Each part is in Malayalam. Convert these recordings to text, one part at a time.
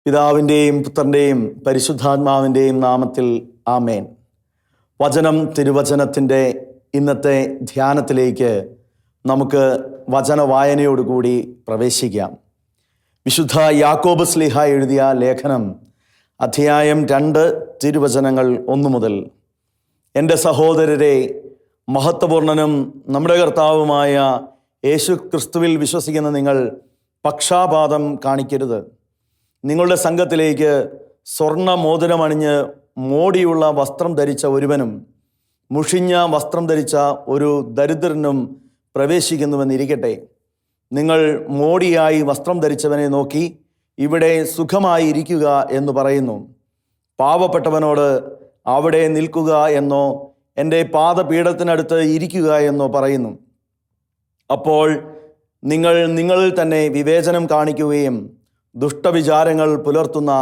പിതാവിൻ്റെയും പുത്രൻ്റെയും പരിശുദ്ധാത്മാവിൻ്റെയും നാമത്തിൽ ആമേൻ. വചനം തിരുവചനത്തിൻ്റെ ഇന്നത്തെ ധ്യാനത്തിലേക്ക് നമുക്ക് വചന വായനയോടുകൂടി പ്രവേശിക്കാം. വിശുദ്ധ യാക്കോബ് ശ്ലീഹ എഴുതിയ ലേഖനം അധ്യായം 2 തിരുവചനങ്ങൾ 1 മുതൽ. എൻ്റെ സഹോദരരെ, മഹത്വപൂർണനും നമ്മുടെ കർത്താവുമായ യേശു ക്രിസ്തുവിൽ വിശ്വസിക്കുന്ന നിങ്ങൾ പക്ഷാപാതം കാണിക്കരുത്. നിങ്ങളുടെ സംഘത്തിലേക്ക് സ്വർണ്ണ മോതിരമണിഞ്ഞ് മോടിയുള്ള വസ്ത്രം ധരിച്ച ഒരുവനും മുഷിഞ്ഞ വസ്ത്രം ധരിച്ച ഒരു ദരിദ്രനും പ്രവേശിക്കുന്നുവെന്നിരിക്കട്ടെ. നിങ്ങൾ മോടിയായി വസ്ത്രം ധരിച്ചവനെ നോക്കി ഇവിടെ സുഖമായി ഇരിക്കുക എന്ന് പറയുന്നു. പാവപ്പെട്ടവനോട് അവിടെ നിൽക്കുക എന്നോ എൻ്റെ പാദപീഠത്തിനടുത്ത് ഇരിക്കുക എന്നോ പറയുന്നു. അപ്പോൾ നിങ്ങൾ നിങ്ങളിൽ തന്നെ വിവേചനം കാണിക്കുകയും ദുഷ്ടവിചാരങ്ങൾ പുലർത്തുന്ന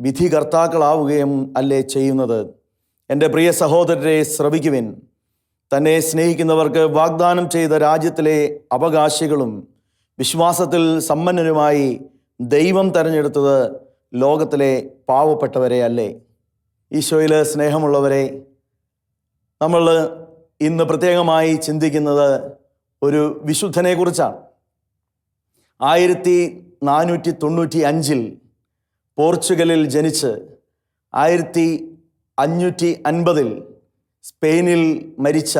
വിധികർത്താക്കളാവുകയും അല്ലേ ചെയ്യുന്നത്? എൻ്റെ പ്രിയ സഹോദരരെ, ശ്രവിക്കുവിൻ. തന്നെ സ്നേഹിക്കുന്നവർക്ക് വാഗ്ദാനം ചെയ്ത രാജ്യത്തിലെ അവകാശികളും വിശ്വാസത്തിൽ സമ്പന്നരുമായി ദൈവം തിരഞ്ഞെടുത്തത് ലോകത്തിലെ പാവപ്പെട്ടവരെ അല്ലേ? ഈശോയിൽ സ്നേഹമുള്ളവരെ, നമ്മൾ ഇന്ന് പ്രത്യേകമായി ചിന്തിക്കുന്നത് ഒരു വിശുദ്ധനെ കുറിച്ചാണ്. 1495 പോർച്ചുഗലിൽ ജനിച്ച് 1550 സ്പെയിനിൽ മരിച്ച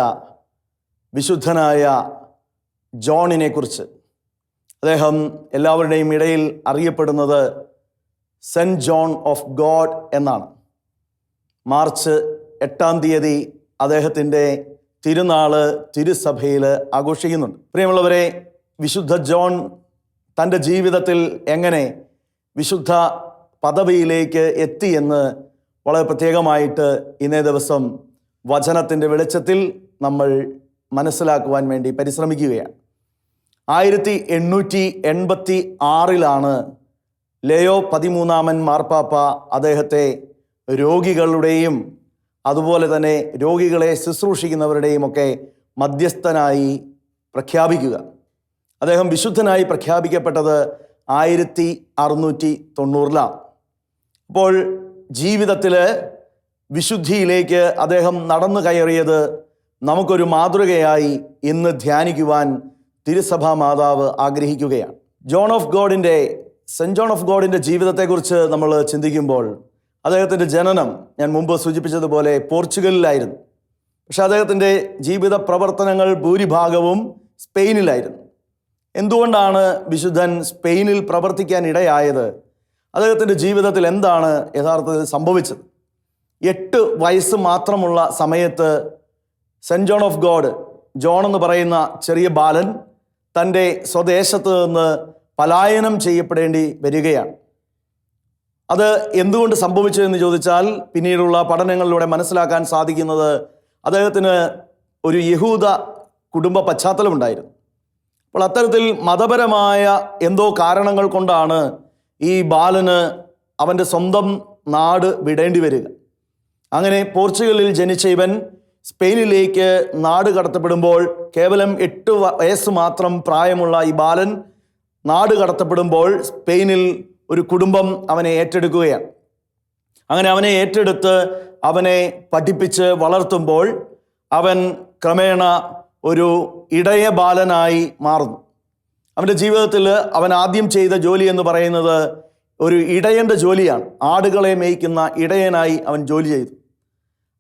വിശുദ്ധനായ ജോണിനെ കുറിച്ച്. അദ്ദേഹം എല്ലാവരുടെയും ഇടയിൽ അറിയപ്പെടുന്നത് സെൻറ്റ് ജോൺ ഓഫ് ഗോഡ് എന്നാണ്. മാർച്ച് 8-ാം തീയതി അദ്ദേഹത്തിൻ്റെ തിരുനാള് തിരുസഭയിൽ ആഘോഷിക്കുന്നുണ്ട്. പ്രിയമുള്ളവരെ, വിശുദ്ധ ജോൺ തൻ്റെ ജീവിതത്തിൽ എങ്ങനെ വിശുദ്ധ പദവിയിലേക്ക് എത്തിയെന്ന് വളരെ പ്രത്യേകമായിട്ട് ഇന്നേ ദിവസം വചനത്തിൻ്റെ വെളിച്ചത്തിൽ നമ്മൾ മനസ്സിലാക്കുവാൻ വേണ്ടി പരിശ്രമിക്കുകയാണ്. 1886 ലെയോ 13 മാർപ്പാപ്പ അദ്ദേഹത്തെ രോഗികളുടെയും അതുപോലെ തന്നെ രോഗികളെ ശുശ്രൂഷിക്കുന്നവരുടെയും ഒക്കെ മധ്യസ്ഥനായി പ്രഖ്യാപിക്കുക. അദ്ദേഹം വിശുദ്ധനായി പ്രഖ്യാപിക്കപ്പെട്ടത് 1690. അപ്പോൾ ജീവിതത്തിൽ വിശുദ്ധിയിലേക്ക് അദ്ദേഹം നടന്നു കയറിയത് നമുക്കൊരു മാതൃകയായി ഇന്ന് ധ്യാനിക്കുവാൻ തിരുസഭാ മാതാവ് ആഗ്രഹിക്കുകയാണ്. സെൻറ്റ് ജോൺ ഓഫ് ഗോഡിൻ്റെ ജീവിതത്തെക്കുറിച്ച് നമ്മൾ ചിന്തിക്കുമ്പോൾ അദ്ദേഹത്തിൻ്റെ ജനനം ഞാൻ മുമ്പ് സൂചിപ്പിച്ചതുപോലെ പോർച്ചുഗലിലായിരുന്നു. പക്ഷെ അദ്ദേഹത്തിൻ്റെ ജീവിത പ്രവർത്തനങ്ങൾ ഭൂരിഭാഗവും സ്പെയിനിലായിരുന്നു. എന്തുകൊണ്ടാണ് വിശുദ്ധൻ സ്പെയിനിൽ പ്രവർത്തിക്കാൻ ഇടയായത്? അദ്ദേഹത്തിൻ്റെ ജീവിതത്തിൽ എന്താണ് യഥാർത്ഥത്തിൽ സംഭവിച്ചത്? 8 വയസ്സ് മാത്രമുള്ള സമയത്ത് saint John of God, John എന്ന് പറയുന്ന ചെറിയ ബാലൻ തൻ്റെ സ്വദേശത്ത് നിന്ന് പലായനം ചെയ്യപ്പെടേണ്ടി വരികയാണ്. അത് എന്തുകൊണ്ട് സംഭവിച്ചു എന്ന് ചോദിച്ചാൽ പിന്നീടുള്ള പഠനങ്ങളിലൂടെ മനസ്സിലാക്കാൻ സാധിക്കുന്നത് അദ്ദേഹത്തിന് ഒരു യഹൂദ കുടുംബ പശ്ചാത്തലമുണ്ടായിരുന്നു. അപ്പോൾ അത്തരത്തിൽ മതപരമായ എന്തോ കാരണങ്ങൾ കൊണ്ടാണ് ഈ ബാലന് അവൻ്റെ സ്വന്തം നാട് വിടേണ്ടി വരിക. അങ്ങനെ പോർച്ചുഗലിൽ ജനിച്ച ഇവൻ സ്പെയിനിലേക്ക് നാട് കടത്തപ്പെടുമ്പോൾ കേവലം 8 വയസ്സ് മാത്രം പ്രായമുള്ള ഈ ബാലൻ നാട് കടത്തപ്പെടുമ്പോൾ സ്പെയിനിൽ ഒരു കുടുംബം അവനെ ഏറ്റെടുക്കുകയാണ്. അങ്ങനെ അവനെ ഏറ്റെടുത്ത് അവനെ പഠിപ്പിച്ച് വളർത്തുമ്പോൾ അവൻ ക്രമേണ ഒരു ഇടയ ബാലനായി മാറുന്നു. അവൻ്റെ ജീവിതത്തിൽ അവൻ ആദ്യം ചെയ്ത ജോലി എന്ന് പറയുന്നത് ഒരു ഇടയൻ്റെ ജോലിയാണ്. ആടുകളെ മേയ്ക്കുന്ന ഇടയനായി അവൻ ജോലി ചെയ്തു.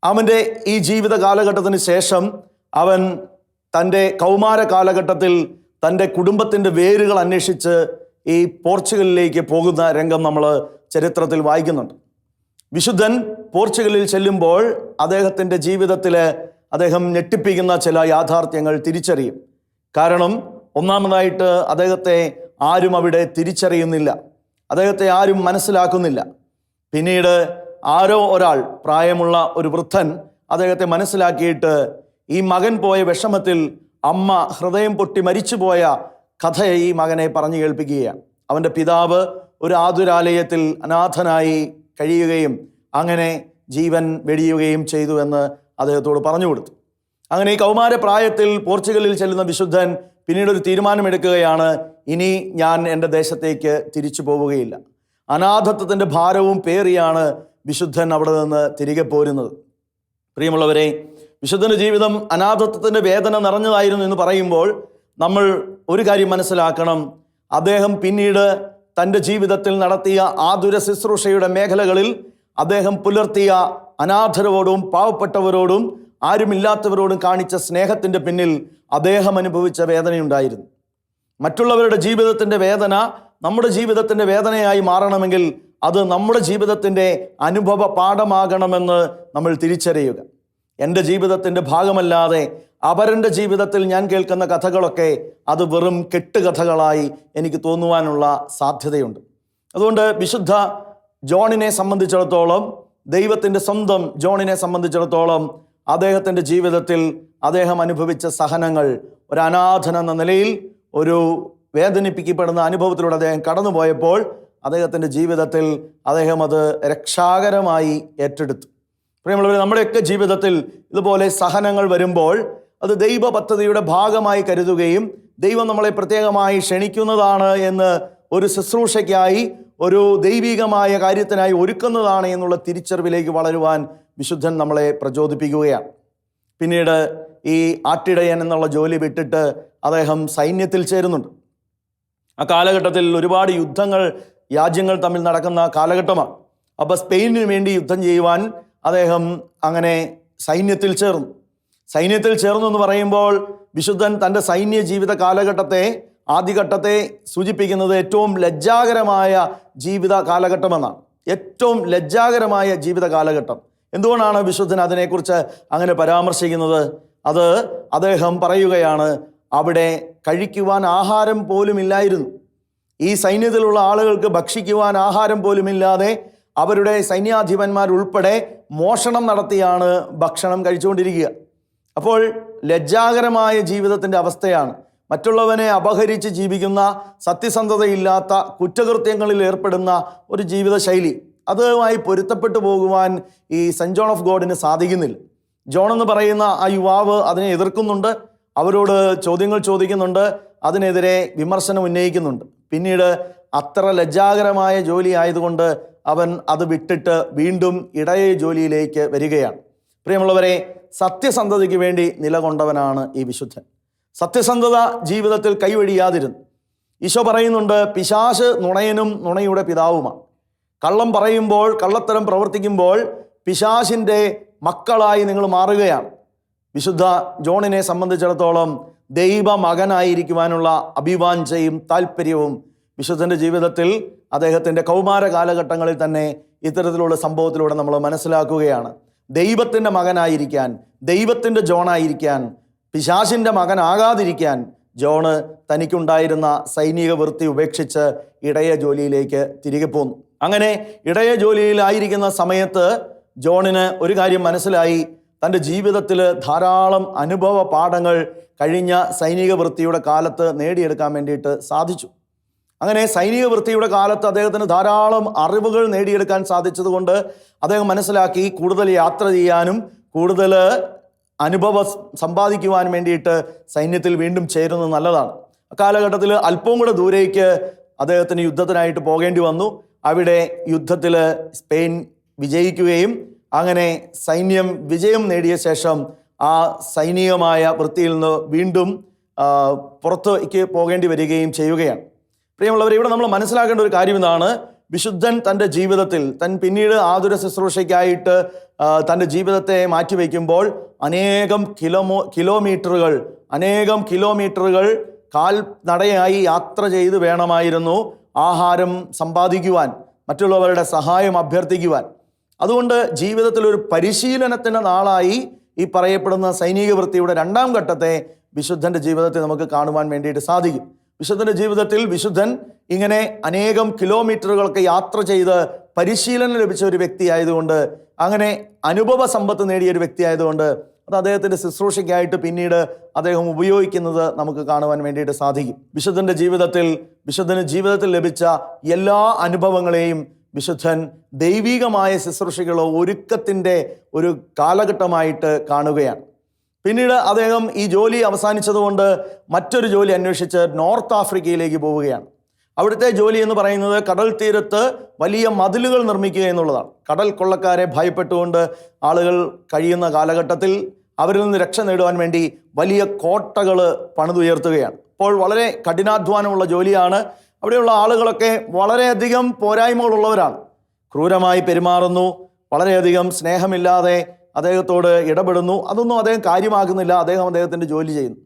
അവൻ്റെ ഈ ജീവിത കാലഘട്ടത്തിന് ശേഷം അവൻ തൻ്റെ കൗമാര കാലഘട്ടത്തിൽ തൻ്റെ കുടുംബത്തിൻ്റെ വേരുകൾ അന്വേഷിച്ച് ഈ പോർച്ചുഗലിലേക്ക് പോകുന്ന രംഗം നമ്മൾ ചരിത്രത്തിൽ വായിക്കുന്നുണ്ട്. വിശുദ്ധൻ പോർച്ചുഗലിൽ ചെല്ലുമ്പോൾ അദ്ദേഹത്തിൻ്റെ ജീവിതത്തിൽ അദ്ദേഹം ഞെട്ടിപ്പിക്കുന്ന ചില യാഥാർത്ഥ്യങ്ങൾ തിരിച്ചറിയും. കാരണം ഒന്നാമതായിട്ട് അദ്ദേഹത്തെ ആരും അവിടെ തിരിച്ചറിയുന്നില്ല, അദ്ദേഹത്തെ ആരും മനസ്സിലാക്കുന്നില്ല. പിന്നീട് ആരോ ഒരാൾ, പ്രായമുള്ള ഒരു വൃദ്ധൻ അദ്ദേഹത്തെ മനസ്സിലാക്കിയിട്ട് ഈ മകൻ പോയ വിഷമത്തിൽ അമ്മ ഹൃദയം പൊട്ടി മരിച്ചുപോയ കഥയെ ഈ മകനെ പറഞ്ഞു കേൾപ്പിക്കുകയാണ്. അവൻ്റെ പിതാവ് ഒരു ആതുരാലയത്തിൽ അനാഥനായി കഴിയുകയും അങ്ങനെ ജീവൻ വെടിയുകയും ചെയ്തു എന്ന് അദ്ദേഹത്തോട് പറഞ്ഞു കൊടുത്തു. അങ്ങനെ ഈ കൗമാര പ്രായത്തിൽ പോർച്ചുഗലിൽ ചെല്ലുന്ന വിശുദ്ധൻ പിന്നീട് ഒരു തീരുമാനമെടുക്കുകയാണ്, ഇനി ഞാൻ എൻ്റെ ദേശത്തേക്ക് തിരിച്ചു പോവുകയില്ല. അനാഥത്വത്തിൻ്റെ ഭാരവും പേറിയാണ് വിശുദ്ധൻ അവിടെ നിന്ന് തിരികെ പോരുന്നത്. പ്രിയമുള്ളവരെ, വിശുദ്ധൻ്റെ ജീവിതം അനാഥത്വത്തിൻ്റെ വേദന നിറഞ്ഞതായിരുന്നു എന്ന് പറയുമ്പോൾ നമ്മൾ ഒരു കാര്യം മനസ്സിലാക്കണം. അദ്ദേഹം പിന്നീട് തൻ്റെ ജീവിതത്തിൽ നടത്തിയ ആതുര ശുശ്രൂഷയുടെ മേഖലകളിൽ അദ്ദേഹം പുലർത്തിയ അനാഥരോടും പാവപ്പെട്ടവരോടും ആരുമില്ലാത്തവരോടും കാണിച്ച സ്നേഹത്തിൻ്റെ പിന്നിൽ അദ്ദേഹം അനുഭവിച്ച വേദനയുണ്ടായിരുന്നു. മറ്റുള്ളവരുടെ ജീവിതത്തിൻ്റെ വേദന നമ്മുടെ ജീവിതത്തിൻ്റെ വേദനയായി മാറണമെങ്കിൽ അത് നമ്മുടെ ജീവിതത്തിൻ്റെ അനുഭവ പാഠമാകണമെന്ന് നമ്മൾ തിരിച്ചറിയുക. എൻ്റെ ജീവിതത്തിൻ്റെ ഭാഗമല്ലാതെ അവരുടെ ജീവിതത്തിൽ ഞാൻ കേൾക്കുന്ന കഥകളൊക്കെ അത് വെറും കെട്ടുകഥകളായി എനിക്ക് തോന്നുവാനുള്ള സാധ്യതയുണ്ട്. അതുകൊണ്ട് വിശുദ്ധ ജോണിനെ സംബന്ധിച്ചിടത്തോളം, ദൈവത്തിൻ്റെ സ്വന്തം ജോണിനെ സംബന്ധിച്ചിടത്തോളം അദ്ദേഹത്തിൻ്റെ ജീവിതത്തിൽ അദ്ദേഹം അനുഭവിച്ച സഹനങ്ങൾ, ഒരു അനാഥൻ എന്ന നിലയിൽ ഒരു വേദനിപ്പിക്കപ്പെടുന്ന അനുഭവത്തിലൂടെ അദ്ദേഹം കടന്നുപോയപ്പോൾ അദ്ദേഹത്തിൻ്റെ ജീവിതത്തിൽ അദ്ദേഹം അത് രക്ഷാകരമായി ഏറ്റെടുത്തു. പ്രിയമുള്ളവരെ, നമ്മുടെയൊക്കെ ജീവിതത്തിൽ ഇതുപോലെ സഹനങ്ങൾ വരുമ്പോൾ അത് ദൈവ പദ്ധതിയുടെ ഭാഗമായി കരുതുകയും ദൈവം നമ്മളെ പ്രത്യേകമായി ക്ഷണിക്കുന്നതാണ് എന്ന്, ഒരു ശുശ്രൂഷയ്ക്കായി, ഒരു ദൈവികമായ കാര്യത്തിനായി ഒരുക്കുന്നതാണ് എന്നുള്ള തിരിച്ചറിവിലേക്ക് വളരുവാൻ വിശുദ്ധൻ നമ്മളെ പ്രചോദിപ്പിക്കുകയാണ്. പിന്നീട് ഈ ആട്ടിടയൻ എന്നുള്ള ജോലി വിട്ടിട്ട് അദ്ദേഹം സൈന്യത്തിൽ ചേരുന്നുണ്ട്. ആ കാലഘട്ടത്തിൽ ഒരുപാട് യുദ്ധങ്ങൾ രാജ്യങ്ങൾ തമ്മിൽ നടക്കുന്ന കാലഘട്ടമാണ്. അപ്പോൾ സ്പെയിനിന് വേണ്ടി യുദ്ധം ചെയ്യുവാൻ അദ്ദേഹം അങ്ങനെ സൈന്യത്തിൽ ചേർന്നു. സൈന്യത്തിൽ ചേർന്നു എന്ന് പറയുമ്പോൾ വിശുദ്ധൻ തൻ്റെ സൈന്യ ജീവിത കാലഘട്ടത്തെ, ആദ്യഘട്ടത്തെ സൂചിപ്പിക്കുന്നത് ഏറ്റവും ലജ്ജാകരമായ ജീവിത കാലഘട്ടമെന്നാണ്. ഏറ്റവും ലജ്ജാകരമായ ജീവിത കാലഘട്ടം. എന്തുകൊണ്ടാണ് വിശുദ്ധൻ അതിനെക്കുറിച്ച് അങ്ങനെ പരാമർശിക്കുന്നത്? അത് അദ്ദേഹം പറയുകയാണ്, അവിടെ കഴിക്കുവാൻ ആഹാരം പോലും ഇല്ലായിരുന്നു. ഈ സൈന്യത്തിലുള്ള ആളുകൾക്ക് ഭക്ഷിക്കുവാൻ ആഹാരം പോലുമില്ലാതെ അവരുടെ സൈന്യാധിപന്മാരുൾപ്പെടെ മോഷണം നടത്തിയാണ് ഭക്ഷണം കഴിച്ചുകൊണ്ടിരിക്കുക. അപ്പോൾ ലജ്ജാകരമായ ജീവിതത്തിൻ്റെ അവസ്ഥയാണ്. മറ്റുള്ളവനെ അപഹരിച്ച് ജീവിക്കുന്ന, സത്യസന്ധതയില്ലാത്ത കുറ്റകൃത്യങ്ങളിൽ ഏർപ്പെടുന്ന ഒരു ജീവിതശൈലി. അതുമായി പൊരുത്തപ്പെട്ടു പോകുവാൻ ഈ സെൻറ് ജോൺ ഓഫ് ഗോഡിന് സാധിക്കുന്നില്ല. ജോൺ എന്ന് പറയുന്ന ആ യുവാവ് അതിനെ എതിർക്കുന്നുണ്ട്, അവരോട് ചോദ്യങ്ങൾ ചോദിക്കുന്നുണ്ട്, അതിനെതിരെ വിമർശനം ഉന്നയിക്കുന്നുണ്ട്. പിന്നീട് അത്ര ലജ്ജാകരമായ ജോലി ആയതുകൊണ്ട് അവൻ അത് വിട്ടിട്ട് വീണ്ടും ഇടയ ജോലിയിലേക്ക് വരികയാണ്. പ്രിയമുള്ളവരെ, സത്യസന്ധതയ്ക്ക് വേണ്ടി നിലകൊണ്ടവനാണ് ഈ വിശുദ്ധൻ. സത്യസന്ധത ജീവിതത്തിൽ കൈവഴിയാതിരുന്നു. ഈശോ പറയുന്നുണ്ട്, പിശാച് നുണയനും നുണയുടെ പിതാവുമാണ്. കള്ളം പറയുമ്പോൾ, കള്ളത്തരം പ്രവർത്തിക്കുമ്പോൾ പിശാചിൻ്റെ മക്കളായി നിങ്ങൾ മാറുകയാണ്. വിശുദ്ധ ജോണിനെ സംബന്ധിച്ചിടത്തോളം ദൈവ മകനായിരിക്കുവാനുള്ള അഭിവാഞ്ചയും താല്പര്യവും വിശുദ്ധൻ്റെ ജീവിതത്തിൽ അദ്ദേഹത്തിൻ്റെ കൗമാര കാലഘട്ടങ്ങളിൽ തന്നെ ഇത്തരത്തിലുള്ള സംഭവത്തിലൂടെ നമ്മൾ മനസ്സിലാക്കുകയാണ്. ദൈവത്തിൻ്റെ മകനായിരിക്കാൻ, ദൈവത്തിൻ്റെ ജോണായിരിക്കാൻ, പിശാചിൻ്റെ മകനാകാതിരിക്കാൻ ജോണ് തനിക്കുണ്ടായിരുന്ന സൈനിക വൃത്തി ഉപേക്ഷിച്ച് ഇടയ ജോലിയിലേക്ക് തിരികെ പോന്നു. അങ്ങനെ ഇടയ ജോലിയിലായിരിക്കുന്ന സമയത്ത് ജോണിന് ഒരു കാര്യം മനസ്സിലായി. തൻ്റെ ജീവിതത്തിൽ ധാരാളം അനുഭവ പാഠങ്ങൾ കഴിഞ്ഞ സൈനിക വൃത്തിയുടെ കാലത്ത് നേടിയെടുക്കാൻ വേണ്ടിയിട്ട് സാധിച്ചു. അങ്ങനെ സൈനിക വൃത്തിയുടെ കാലത്ത് അദ്ദേഹത്തിന് ധാരാളം അറിവുകൾ നേടിയെടുക്കാൻ സാധിച്ചതുകൊണ്ട് അദ്ദേഹം മനസ്സിലാക്കി കൂടുതൽ യാത്ര ചെയ്യാനും കൂടുതൽ അനുഭവം സമ്പാദിക്കുവാൻ വേണ്ടിയിട്ട് സൈന്യത്തിൽ വീണ്ടും ചേരുന്നത് നല്ലതാണ്. അക്കാലഘട്ടത്തിൽ അല്പവും കൂടെ ദൂരേക്ക് അദ്ദേഹത്തിന് യുദ്ധത്തിനായിട്ട് പോകേണ്ടി വന്നു. അവിടെ യുദ്ധത്തിൽ സ്പെയിൻ വിജയിക്കുകയും അങ്ങനെ സൈന്യം വിജയം നേടിയ ശേഷം ആ സൈനികമായ വൃത്തിയിൽ നിന്ന് വീണ്ടും പുറത്തേക്ക് പോകേണ്ടി വരികയും ചെയ്യുകയാണ്. പ്രിയമുള്ളവർ, ഇവിടെ നമ്മൾ മനസ്സിലാക്കേണ്ട ഒരു കാര്യം ഇതാണ്. വിശുദ്ധൻ തൻ്റെ ജീവിതത്തിൽ പിന്നീട് ആതുര ശുശ്രൂഷയ്ക്കായിട്ട് തൻ്റെ ജീവിതത്തെ മാറ്റിവെക്കുമ്പോൾ അനേകം കിലോമീറ്ററുകൾ കാൽനടയായി യാത്ര ചെയ്ത് വേണമായിരുന്നു ആഹാരം സമ്പാദിക്കുവാൻ, മറ്റുള്ളവരുടെ സഹായം അഭ്യർത്ഥിക്കുവാൻ. അതുകൊണ്ട് ജീവിതത്തിൽ ഒരു പരിശീലനത്തിൻ്റെ നാളായി ഈ പറയപ്പെടുന്ന സൈനിക വൃത്തിയുടെ രണ്ടാം ഘട്ടത്തെ വിശുദ്ധൻ്റെ ജീവിതത്തിൽ നമുക്ക് കാണുവാൻ വേണ്ടിയിട്ട് സാധിക്കും. വിശുദ്ധൻ്റെ ജീവിതത്തിൽ വിശുദ്ധൻ ഇങ്ങനെ അനേകം കിലോമീറ്ററുകളൊക്കെ യാത്ര ചെയ്ത് പരിശീലനം ലഭിച്ച ഒരു വ്യക്തിയായതുകൊണ്ട്, അങ്ങനെ അനുഭവ സമ്പത്ത് നേടിയ ഒരു വ്യക്തിയായതുകൊണ്ട് അത് അദ്ദേഹത്തിൻ്റെ ശുശ്രൂഷയ്ക്കായിട്ട് പിന്നീട് അദ്ദേഹം ഉപയോഗിക്കുന്നത് നമുക്ക് കാണുവാൻ വേണ്ടിയിട്ട് സാധിക്കും. വിശുദ്ധൻ്റെ ജീവിതത്തിൽ ലഭിച്ച എല്ലാ അനുഭവങ്ങളെയും വിശുദ്ധൻ ദൈവികമായ ശുശ്രൂഷകളോ ഒരുക്കത്തിൻ്റെ ഒരു കാലഘട്ടമായിട്ട് കാണുകയാണ്. പിന്നീട് അദ്ദേഹം ഈ ജോലി അവസാനിച്ചതുകൊണ്ട് മറ്റൊരു ജോലി അന്വേഷിച്ച് നോർത്ത് ആഫ്രിക്കയിലേക്ക് പോവുകയാണ്. അവിടുത്തെ ജോലി എന്ന് പറയുന്നത് കടൽ തീരത്ത് വലിയ മതിലുകൾ നിർമ്മിക്കുക എന്നുള്ളതാണ്. കടൽ കൊള്ളക്കാരെ ഭയപ്പെട്ടുകൊണ്ട് ആളുകൾ കഴിയുന്ന കാലഘട്ടത്തിൽ അവരിൽ നിന്ന് രക്ഷ നേടുവാൻ വേണ്ടി വലിയ കോട്ടകൾ പണിതുയർത്തുകയാണ്. അപ്പോൾ വളരെ കഠിനാധ്വാനമുള്ള ജോലിയാണ്. അവിടെയുള്ള ആളുകളൊക്കെ വളരെയധികം പോരായ്മകളുള്ളവരാണ്. ക്രൂരമായി പെരുമാറുന്നു, വളരെയധികം സ്നേഹമില്ലാതെ അദ്ദേഹത്തോട് ഇടപെടുന്നു. അതൊന്നും അദ്ദേഹം കാര്യമാക്കുന്നില്ല. അദ്ദേഹത്തിൻ്റെ ജോലി ചെയ്യുന്നു.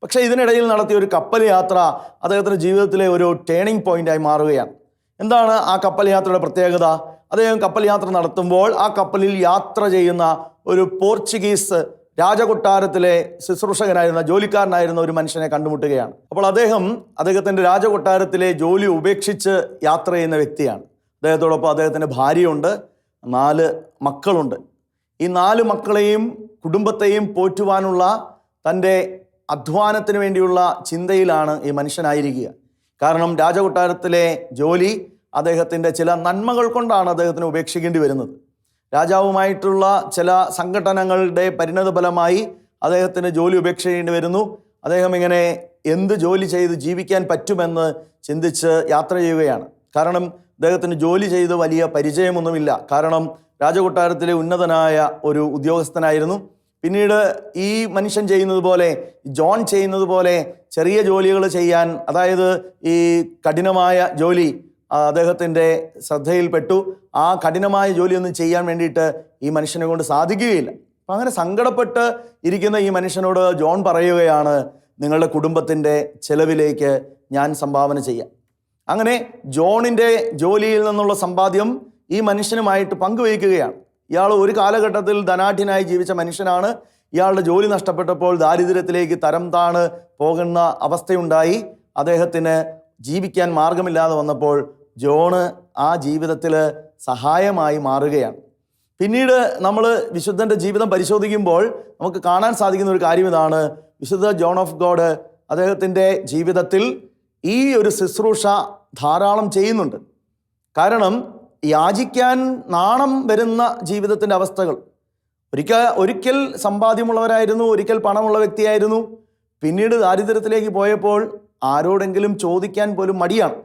പക്ഷേ ഇതിനിടയിൽ നടത്തിയ ഒരു കപ്പൽ യാത്ര അദ്ദേഹത്തിൻ്റെ ജീവിതത്തിലെ ഒരു ടേണിംഗ് പോയിന്റായി മാറുകയാണ്. എന്താണ് ആ കപ്പൽ യാത്രയുടെ പ്രത്യേകത? അദ്ദേഹം കപ്പൽ യാത്ര നടത്തുമ്പോൾ ആ കപ്പലിൽ യാത്ര ചെയ്യുന്ന ഒരു പോർച്ചുഗീസ് രാജകൊട്ടാരത്തിലെ ശുശ്രൂഷകനായിരുന്ന ജോലിക്കാരനായിരുന്ന ഒരു മനുഷ്യനെ കണ്ടുമുട്ടുകയാണ്. അപ്പോൾ അദ്ദേഹത്തിൻ്റെ രാജകൊട്ടാരത്തിലെ ജോലി ഉപേക്ഷിച്ച് യാത്ര ചെയ്യുന്ന വ്യക്തിയാണ്. അദ്ദേഹത്തോടൊപ്പം അദ്ദേഹത്തിൻ്റെ ഭാര്യയുണ്ട്, 4 മക്കളുണ്ട്. ഈ 4 മക്കളെയും കുടുംബത്തെയും പോറ്റുവാനുള്ള തൻ്റെ അധ്വാനത്തിന് വേണ്ടിയുള്ള ചിന്തയിലാണ് ഈ മനുഷ്യനായിരിക്കുക. കാരണം രാജകൊട്ടാരത്തിലെ ജോലി അദ്ദേഹത്തിൻ്റെ ചില നന്മകൾ കൊണ്ടാണ് അദ്ദേഹത്തിന് ഉപേക്ഷിക്കേണ്ടി വരുന്നത്. രാജാവുമായിട്ടുള്ള ചില സംഘടനകളുടെ പരിണത ഫലമായി അദ്ദേഹത്തിന് ജോലി ഉപേക്ഷിക്കേണ്ടി വരുന്നു. അദ്ദേഹം ഇങ്ങനെ എന്ത് ജോലി ചെയ്ത് ജീവിക്കാൻ പറ്റുമെന്ന് ചിന്തിച്ച് യാത്ര ചെയ്യുകയാണ്. കാരണം അദ്ദേഹത്തിന് ജോലി ചെയ്ത് വലിയ പരിചയമൊന്നുമില്ല. കാരണം രാജകൊട്ടാരത്തിലെ ഉന്നതനായ ഒരു ഉദ്യോഗസ്ഥനായിരുന്നു. പിന്നീട് ഈ മനുഷ്യൻ ചെയ്യുന്നത് പോലെ, ജോൺ ചെയ്യുന്നത് പോലെ ചെറിയ ജോലികൾ ചെയ്യാൻ, അതായത് ഈ കഠിനമായ ജോലി അദ്ദേഹത്തിൻ്റെ ശ്രദ്ധയിൽപ്പെട്ടു. ആ കഠിനമായ ജോലിയൊന്നും ചെയ്യാൻ വേണ്ടിയിട്ട് ഈ മനുഷ്യനെ കൊണ്ട് സാധിക്കുകയില്ല. അപ്പം അങ്ങനെ സങ്കടപ്പെട്ട് ഇരിക്കുന്ന ഈ മനുഷ്യനോട് ജോൺ പറയുകയാണ്, നിങ്ങളുടെ കുടുംബത്തിൻ്റെ ചെലവിലേക്ക് ഞാൻ സംഭാവന ചെയ്യാം. അങ്ങനെ ജോണിൻ്റെ ജോലിയിൽ നിന്നുള്ള സമ്പാദ്യം ഈ മനുഷ്യനുമായിട്ട് പങ്കുവയ്ക്കുകയാണ്. ഇയാൾ ഒരു കാലഘട്ടത്തിൽ ധനാഢ്യനായി ജീവിച്ച മനുഷ്യനാണ്. ഇയാളുടെ ജോലി നഷ്ടപ്പെട്ടപ്പോൾ ദാരിദ്ര്യത്തിലേക്ക് തരം താണ് പോകുന്ന അവസ്ഥയുണ്ടായി. അദ്ദേഹത്തിന് ജീവിക്കാൻ മാർഗമില്ലാതെ വന്നപ്പോൾ ജോണ് ആ ജീവിതത്തിൽ സഹായമായി മാറുകയാണ്. പിന്നീട് നമ്മൾ വിശുദ്ധൻ്റെ ജീവിതം പരിശോധിക്കുമ്പോൾ നമുക്ക് കാണാൻ സാധിക്കുന്ന ഒരു കാര്യം ഇതാണ്. വിശുദ്ധ ജോൺ ഓഫ് ഗോഡ് അദ്ദേഹത്തിൻ്റെ ജീവിതത്തിൽ ഈ ഒരു ശുശ്രൂഷ ധാരാളം ചെയ്യുന്നുണ്ട്. കാരണം യാചിക്കാൻ നാണം വരുന്ന ജീവിതത്തിൻ്റെ അവസ്ഥകൾ. ഒരിക്കൽ സമ്പാദ്യമുള്ളവരായിരുന്നു, ഒരിക്കൽ പണമുള്ള വ്യക്തിയായിരുന്നു. പിന്നീട് ദാരിദ്ര്യത്തിലേക്ക് പോയപ്പോൾ ആരോടെങ്കിലും ചോദിക്കാൻ പോലും മടിയാണ്.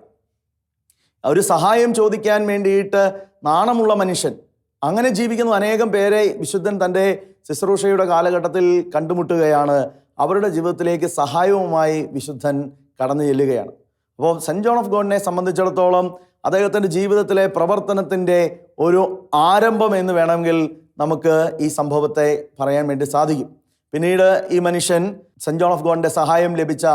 ഒരു സഹായം ചോദിക്കാൻ വേണ്ടിയിട്ട് നാണമുള്ള മനുഷ്യൻ. അങ്ങനെ ജീവിക്കുന്ന അനേകം പേരെ വിശുദ്ധൻ തൻ്റെ ശുശ്രൂഷയുടെ കാലഘട്ടത്തിൽ കണ്ടുമുട്ടുകയാണ്. അവരുടെ ജീവിതത്തിലേക്ക് സഹായവുമായി വിശുദ്ധൻ കടന്നു ചെല്ലുകയാണ്. അപ്പോൾ സെൻറ്റ് ജോൺ ഓഫ് ഗോഡിനെ സംബന്ധിച്ചിടത്തോളം അദ്ദേഹത്തിൻ്റെ ജീവിതത്തിലെ പ്രവർത്തനത്തിൻ്റെ ഒരു ആരംഭം എന്ന് വേണമെങ്കിൽ നമുക്ക് ഈ സംഭവത്തെ പറയാൻ വേണ്ടി സാധിക്കും. പിന്നീട് ഈ മനുഷ്യൻ, സെൻറ്റ് ജോൺ ഓഫ് ഗോഡിൻ്റെ സഹായം ലഭിച്ച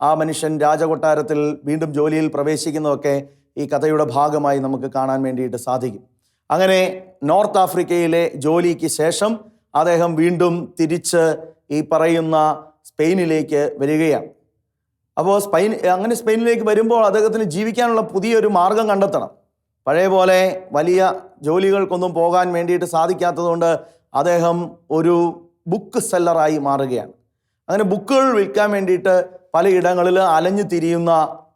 ആ മനുഷ്യൻ രാജകൊട്ടാരത്തിൽ വീണ്ടും ജോലിയിൽ പ്രവേശിക്കുന്നതൊക്കെ ഈ കഥയുടെ ഭാഗമായി നമുക്ക് കാണാൻ വേണ്ടിയിട്ട് സാധിക്കും. അങ്ങനെ നോർത്ത് ആഫ്രിക്കയിലെ ജോലിക്ക് ശേഷം അദ്ദേഹം വീണ്ടും തിരിച്ച് ഈ പറയുന്ന സ്പെയിനിലേക്ക് വരികയാണ്. അപ്പോൾ അങ്ങനെ സ്പെയിനിലേക്ക് വരുമ്പോൾ അദ്ദേഹത്തിന് ജീവിക്കാനുള്ള പുതിയൊരു മാർഗം കണ്ടെത്തണം. പഴയ പോലെ വലിയ ജോലികൾക്കൊന്നും പോകാൻ വേണ്ടിയിട്ട് സാധിക്കാത്തതുകൊണ്ട് അദ്ദേഹം ഒരു ബുക്ക് സെല്ലറായി മാറുകയാണ്. അങ്ങനെ ബുക്കുകൾ വിൽക്കാൻ വേണ്ടിയിട്ട് പലയിടങ്ങളിൽ അലഞ്ഞു തിരിയുന്ന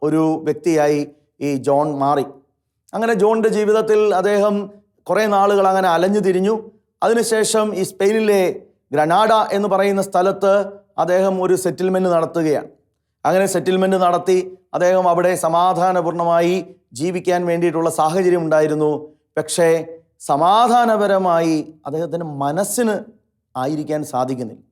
ഒരു വ്യക്തിയായി ഈ ജോൺ മാറി. അങ്ങനെ ജോണിൻ്റെ ജീവിതത്തിൽ അദ്ദേഹം കുറേ നാളുകൾ അങ്ങനെ അലഞ്ഞു തിരിഞ്ഞു. അതിനുശേഷം ഈ സ്പെയിനിലെ ഗ്രനാഡ എന്ന് പറയുന്ന സ്ഥലത്ത് അദ്ദേഹം ഒരു സെറ്റിൽമെൻറ്റ് നടത്തുകയാണ്. അങ്ങനെ സെറ്റിൽമെൻറ്റ് നടത്തി അദ്ദേഹം അവിടെ സമാധാനപൂർണമായി ജീവിക്കാൻ വേണ്ടിയിട്ടുള്ള സാഹചര്യം ഉണ്ടായിരുന്നു. പക്ഷേ സമാധാനപരമായി അദ്ദേഹത്തിൻ്റെ മനസ്സിന് ആയിരിക്കാൻ സാധിക്കുന്നില്ല.